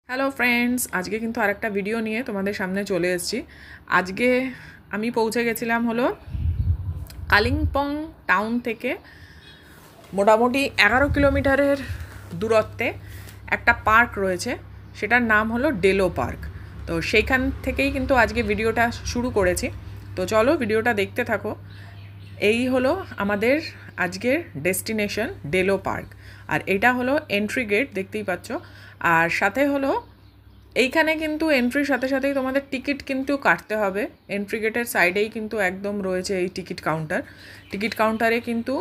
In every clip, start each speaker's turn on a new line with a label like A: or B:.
A: Hello friends, আজকে কিন্তু আরেকটা ভিডিও নিয়ে তোমাদের সামনে চলে এসেছি। আজকে আমি পৌঁছে গেছিলাম হলো কালিম্পং টাউন থেকে মোটামুটি 11 কিলোমিটারের দূরত্বে একটা পার্ক রয়েছে, সেটার নাম হলো ডেলো পার্ক। তো সেইখান থেকেই কিন্তু আজকে ভিডিওটা শুরু করেছি। তো চলো ভিডিওটা দেখতে থাকো। এই হলো আমাদের আজকের ডেস্টিনেশন ডেলো পার্ক, আর এটা হলো এন্ট্রি গেট, দেখতেই পাচ্ছ। আর সাথে হলো এইখানে কিন্তু এন্ট্রির সাথে সাথেই তোমাদের টিকিট কিন্তু কাটতে হবে। এন্ট্রি গেটের সাইডেই কিন্তু একদম রয়েছে এই টিকিট কাউন্টার। টিকিট কাউন্টারে কিন্তু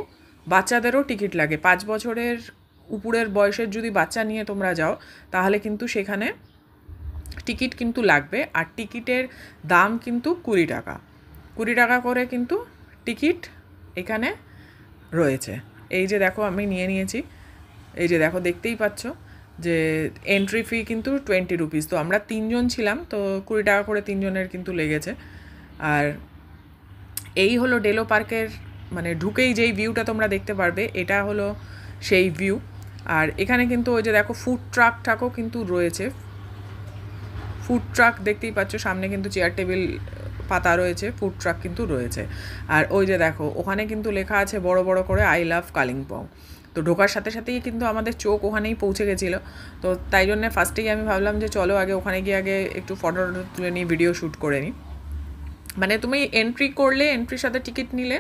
A: বাচ্চাদেরও টিকিট লাগে। 5 বছরের উপরের বয়সের যদি বাচ্চা নিয়ে তোমরা যাও তাহলে কিন্তু সেখানে টিকিট কিন্তু লাগবে। আর টিকিটের দাম কিন্তু 20 টাকা, 20 টাকা করে কিন্তু টিকিট এখানে রয়েছে। এই যে দেখো আমি নিয়ে নিয়েছি, এই যে দেখো দেখতেই পাচ্ছ যে এন্ট্রি ফি কিন্তু 20 রুপিস। তো আমরা 3 জন ছিলাম, তো 20 টাকা করে 3 জনের কিন্তু লেগেছে। আর এই হলো ডেলো পার্কের মানে ঢুকেই যেই ভিউটা তোমরা দেখতে পারবে, এটা হলো সেই ভিউ। আর এখানে কিন্তু ওই যে দেখো ফুড ট্রাকটাকও কিন্তু রয়েছে। ফুড ট্রাক দেখতেই পাচ্ছ, সামনে কিন্তু চেয়ার টেবিল পাতা রয়েছে, ফুড ট্রাক কিন্তু রয়েছে। আর ওই যে দেখো ওখানে কিন্তু লেখা আছে বড় বড় করে আই লাভ কালিম্পং। তো ঢোকার সাথে সাথেই কিন্তু আমাদের চোখ ওখানেই পৌঁছে গেছিলো। তো তাই জন্যে ফার্স্টেই আমি ভাবলাম যে চলো আগে ওখানে গিয়ে আগে একটু ফটো তুলে নিই, ভিডিও শ্যুট করে নিই। মানে তুমি এন্ট্রি করলে, এন্ট্রির সাথে টিকিট নিলে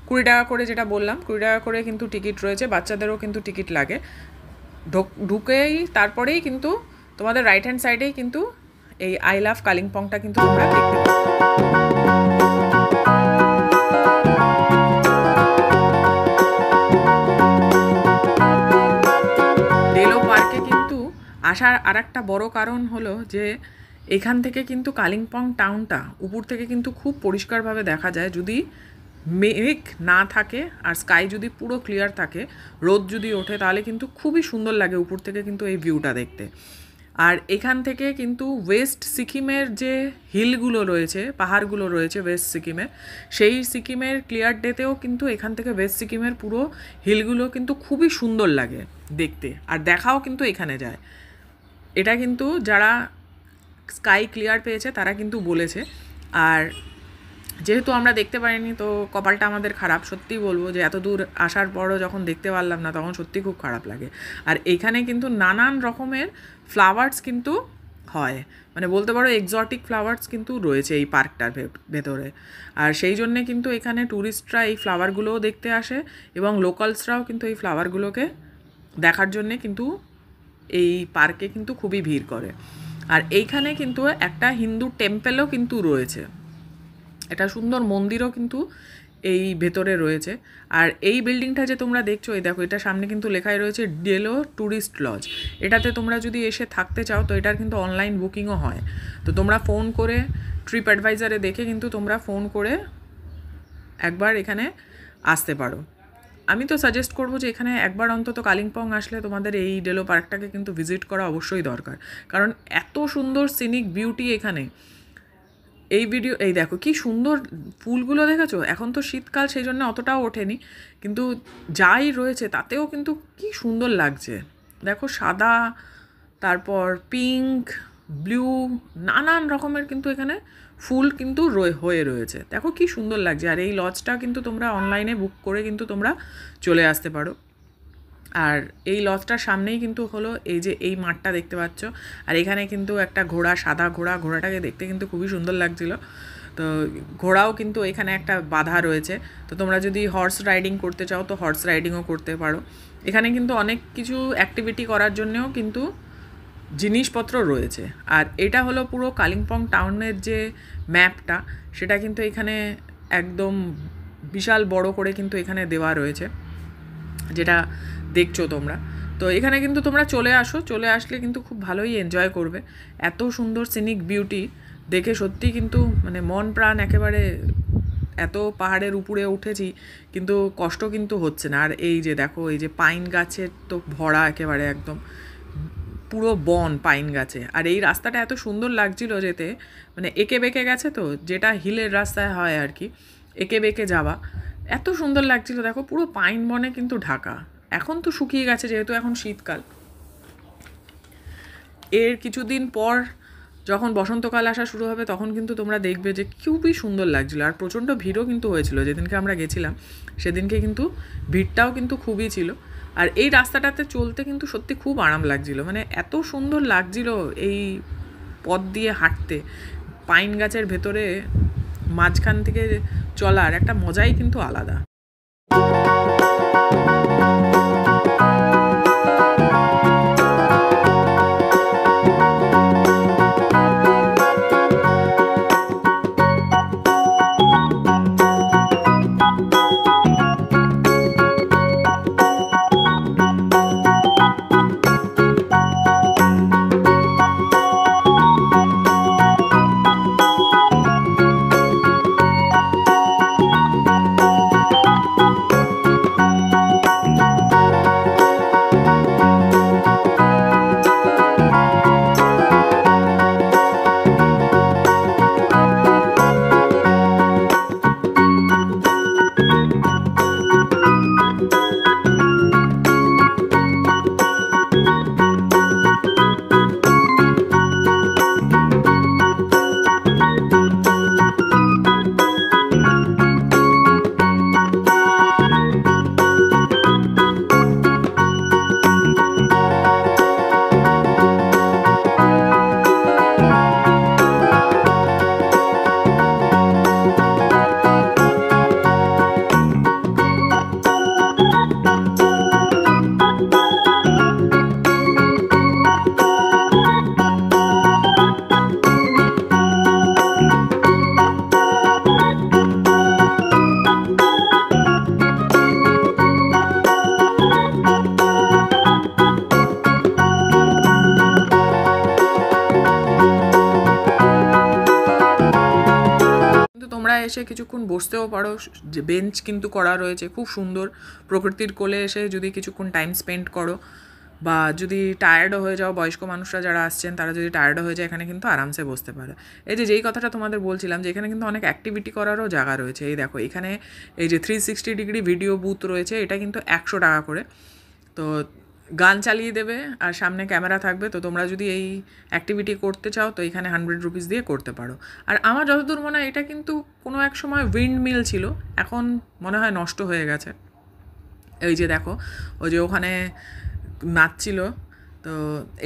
A: 20 টাকা করে, যেটা বললাম 20 টাকা করে কিন্তু টিকিট রয়েছে। বাচ্চাদেরও কিন্তু টিকিট লাগে। ঢুকেই তারপরেই কিন্তু তোমাদের রাইট হ্যান্ড সাইডেই কিন্তু এই আই লাভ কালিম্পংটা কিন্তু তোমরা দেখতে পাবে। ডেলো পার্কে কিন্তু আসার আর একটা বড় কারণ হলো যে এখান থেকে কিন্তু কালিম্পং টাউনটা উপর থেকে কিন্তু খুব পরিষ্কারভাবে দেখা যায়। যদি মেঘ না থাকে আর স্কাই যদি পুরো ক্লিয়ার থাকে, রোদ যদি ওঠে, তাহলে কিন্তু খুবই সুন্দর লাগে উপর থেকে কিন্তু এই ভিউটা দেখতে। আর এখান থেকে কিন্তু ওয়েস্ট সিকিমের যে হিলগুলো রয়েছে, পাহাড়গুলো রয়েছে ওয়েস্ট সিকিমে, সেই সিকিমের ক্লিয়ার ডেতেও কিন্তু এখান থেকে ওয়েস্ট সিকিমের পুরো হিলগুলো কিন্তু খুবই সুন্দর লাগে দেখতে, আর দেখাও কিন্তু এখানে যায়। এটা কিন্তু যারা স্কাই ক্লিয়ার পেয়েছে তারা কিন্তু বলেছে। আর যেহেতু আমরা দেখতে পারিনি, তো কপালটা আমাদের খারাপ, সত্যিই বলবো যে এত দূর আসার পরও যখন দেখতে পারলাম না তখন সত্যি খুব খারাপ লাগে। আর এইখানে কিন্তু নানান রকমের ফ্লাওয়ার্স কিন্তু হয়, মানে বলতে পারো এক্সটিক ফ্লাওয়ার্স কিন্তু রয়েছে এই পার্কটার ভেতরে। আর সেই জন্যে কিন্তু এখানে ট্যুরিস্টরা এই ফ্লাওয়ারগুলোও দেখতে আসে, এবং লোকালসরাও কিন্তু এই ফ্লাওয়ারগুলোকে দেখার জন্যে কিন্তু এই পার্কে কিন্তু খুবই ভিড় করে। আর এইখানে কিন্তু একটা হিন্দু টেম্পেলও কিন্তু রয়েছে, একটা সুন্দর মন্দিরও কিন্তু এই ভেতরে রয়েছে। আর এই বিল্ডিংটা যে তোমরা দেখছো, এই দেখো এটা সামনে কিন্তু লেখাই রয়েছে ডেলো ট্যুরিস্ট লজ। এটাতে তোমরা যদি এসে থাকতে চাও তো এটার কিন্তু অনলাইন বুকিংও হয়। তো তোমরা ফোন করে ট্রিপ অ্যাডভাইজারে দেখে কিন্তু তোমরা ফোন করে একবার এখানে আসতে পারো। আমি তো সাজেস্ট করবো যে এখানে একবার অন্তত কালিম্পং আসলে তোমাদের এই ডেলো পার্কটাকে কিন্তু ভিজিট করা অবশ্যই দরকার, কারণ এত সুন্দর সিনিক বিউটি এখানে। এই ভিডিও, এই দেখো কি সুন্দর ফুলগুলো দেখেছো। এখন তো শীতকাল, সেই জন্য অতটাও ওঠেনি, কিন্তু যাই রয়েছে তাতেও কিন্তু কি সুন্দর লাগছে। দেখো সাদা, তারপর পিঙ্ক, ব্লু, নানান রকমের কিন্তু এখানে ফুল কিন্তু হয়ে রয়েছে। দেখো কি সুন্দর লাগছে। আর এই লজটা কিন্তু তোমরা অনলাইনে বুক করে কিন্তু তোমরা চলে আসতে পারো। আর এই লজটার সামনেই কিন্তু হলো এই যে এই মাঠটা দেখতে পাচ্ছ। আর এখানে কিন্তু একটা ঘোড়া, সাদা ঘোড়া, ঘোড়াটাকে দেখতে কিন্তু খুবই সুন্দর লাগছিল। তো ঘোড়াও কিন্তু এখানে একটা বাধা রয়েছে। তো তোমরা যদি হর্স রাইডিং করতে চাও তো হর্স রাইডিংও করতে পারো। এখানে কিন্তু অনেক কিছু অ্যাক্টিভিটি করার জন্যেও কিন্তু জিনিসপত্র রয়েছে। আর এটা হলো পুরো কালিম্পং টাউনের যে ম্যাপটা, সেটা কিন্তু এখানে একদম বিশাল বড় করে কিন্তু এখানে দেওয়া রয়েছে, যেটা দেখছো তোমরা। তো এখানে কিন্তু তোমরা চলে আসো, চলে আসলে কিন্তু খুব ভালোই এনজয় করবে। এত সুন্দর সিনিক বিউটি দেখে সত্যি কিন্তু মানে মন প্রাণ একেবারে, এত পাহাড়ের উপরে উঠেছি কিন্তু কষ্ট কিন্তু হচ্ছে না। আর এই যে দেখো এই যে পাইন গাছের তো ভরা একেবারে একদম পুরো বন পাইন গাছে। আর এই রাস্তাটা এত সুন্দর লাগছিল যেতে, মানে এঁকে বেঁকে গেছে, তো যেটা হিলের রাস্তায় হয় আর কি, এঁকে বেঁকে যাওয়া, এত সুন্দর লাগছিল। দেখো পুরো পাইন বনে কিন্তু ঢাকা। এখন তো শুকিয়ে গেছে যেহেতু এখন শীতকাল। এর কিছুদিন পর যখন বসন্তকাল আসা শুরু হবে তখন কিন্তু তোমরা দেখবে যে খুবই সুন্দর লাগছিলো। আর প্রচণ্ড ভিড়ও কিন্তু হয়েছিল যেদিনকে আমরা গেছিলাম, সেদিনকে কিন্তু ভিড়টাও কিন্তু খুবই ছিল। আর এই রাস্তাটাতে চলতে কিন্তু সত্যি খুব আরাম লাগছিল, মানে এত সুন্দর লাগছিল এই পথ দিয়ে হাঁটতে। পাইন গাছের ভেতরে মাঝখান থেকে চলার একটা মজাই কিন্তু আলাদা। এসে কিছুক্ষণ বসতেও পারো, যে বেঞ্চ কিন্তু করা রয়েছে খুব সুন্দর। প্রকৃতির কোলে এসে যদি কিছুক্ষণ টাইম স্পেন্ড করো, বা যদি টায়ার্ডও হয়ে যাও, বয়স্ক মানুষরা যারা আসছেন তারা যদি টায়ার্ডও হয়ে যায় এখানে কিন্তু আরামসে বসতে পারে। এই যে যেই কথাটা তোমাদের বলছিলাম যে এখানে কিন্তু অনেক অ্যাক্টিভিটি করারও জায়গা রয়েছে। এই দেখো এখানে এই যে 360 ডিগ্রি ভিডিও বুথ রয়েছে, এটা কিন্তু 100 টাকা করে। তো গান চালিয়ে দেবে আর সামনে ক্যামেরা থাকবে। তো তোমরা যদি এই অ্যাক্টিভিটি করতে চাও তো এখানে 100 রুপিস দিয়ে করতে পারো। আর আমার যতদূর মনে হয় এটা কিন্তু কোনো এক সময় উইন্ড মিল ছিল, এখন মনে হয় নষ্ট হয়ে গেছে। এই যে দেখো ওই যে ওখানে নাচছিল, তো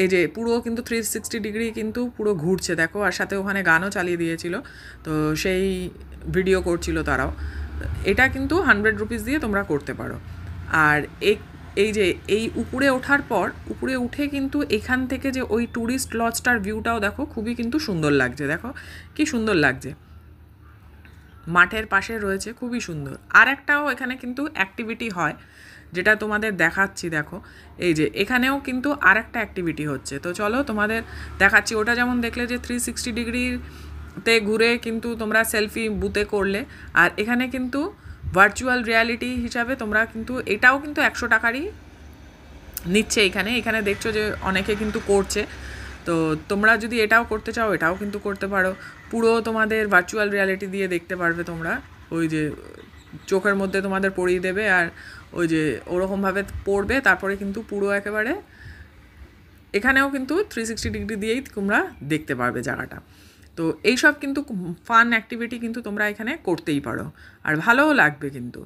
A: এই যে পুরো কিন্তু 360 ডিগ্রি কিন্তু পুরো ঘুরছে দেখো, আর সাথে ওখানে গানও চালিয়ে দিয়েছিল, তো সেই ভিডিও করছিল তারাও। এটা কিন্তু 100 রুপিস দিয়ে তোমরা করতে পারো। আর এই যে এই উপরে ওঠার পর উপরে উঠে কিন্তু এখান থেকে যে ওই ট্যুরিস্ট লজটার ভিউটাও দেখো, খুবই কিন্তু সুন্দর লাগছে। দেখো কি সুন্দর লাগছে, মাঠের পাশে রয়েছে, খুবই সুন্দর। আর একটাও এখানে কিন্তু অ্যাক্টিভিটি হয় যেটা তোমাদের দেখাচ্ছি। দেখো এই যে এখানেও কিন্তু আর একটা অ্যাক্টিভিটি হচ্ছে, তো চলো তোমাদের দেখাচ্ছি। ওটা যেমন দেখলে যে 360 ডিগ্রিতে ঘুরে কিন্তু তোমরা সেলফি বুথে করলে, আর এখানে কিন্তু ভার্চুয়াল রিয়ালিটি হিসাবে তোমরা কিন্তু এটাও কিন্তু 100 টাকারই নিচ্ছে। এখানে দেখছো যে অনেকে কিন্তু করছে, তো তোমরা যদি এটাও করতে চাও এটাও কিন্তু করতে পারো। পুরো তোমাদের ভার্চুয়াল রিয়ালিটি দিয়ে দেখতে পারবে তোমরা, ওই যে চোখের মধ্যে তোমাদের পরিয়ে দেবে আর ওই যে ওরকমভাবে পড়বে, তারপরে কিন্তু পুরো একেবারে এখানেও কিন্তু 360 ডিগ্রি দিয়েই তোমরা দেখতে পারবে জায়গাটা। তো এইসব কিন্তু ফান অ্যাক্টিভিটি কিন্তু তোমরা এখানে করতেই পারো, আর ভালোও লাগবে কিন্তু।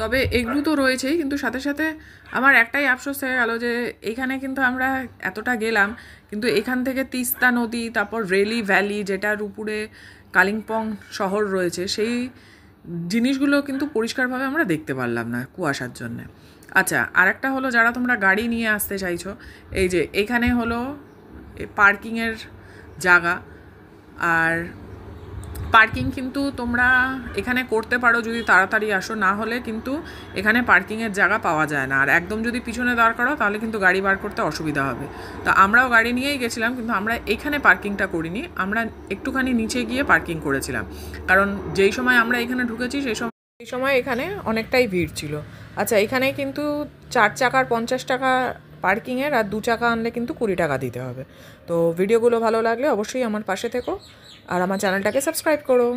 A: তবে এগুলো তো রয়েছেই, কিন্তু সাথে সাথে আমার একটাই আফসোস হয়ে গেল যে এখানে কিন্তু আমরা এতটা গেলাম, কিন্তু এখান থেকে তিস্তা নদী, তারপর রেলি ভ্যালি যেটার উপরে কালিম্পং শহর রয়েছে, সেই জিনিসগুলো কিন্তু পরিষ্কারভাবে আমরা দেখতে পারলাম না কুয়াশার জন্যে। আচ্ছা, আরেকটা হলো যারা তোমরা গাড়ি নিয়ে আসতে চাইছো, এই যে এখানে হলো পার্কিংয়ের জায়গা। আর পার্কিং কিন্তু তোমরা এখানে করতে পারো যদি তাড়াতাড়ি আসো, না হলে কিন্তু এখানে পার্কিংয়ের জায়গা পাওয়া যায় না। আর একদম যদি পিছনে দাঁড় করো তাহলে কিন্তু গাড়ি বার করতে অসুবিধা হবে। তো আমরাও গাড়ি নিয়েই গেছিলাম, কিন্তু আমরা এখানে পার্কিংটা করিনি, আমরা একটুখানি নিচে গিয়ে পার্কিং করেছিলাম। কারণ যেই সময় আমরা এখানে ঢুকেছি সেই সময় এখানে অনেকটাই ভিড় ছিল। আচ্ছা, এখানে কিন্তু 4 চাকার 50 টাকা পার্কিংয়ের, আর 2 চাকা আনলে কিন্তু 20 টাকা দিতে হবে। তো ভিডিওগুলো ভালো লাগলে অবশ্যই আমার পাশে থেকো আর আমার চ্যানেলটাকে সাবস্ক্রাইব করো।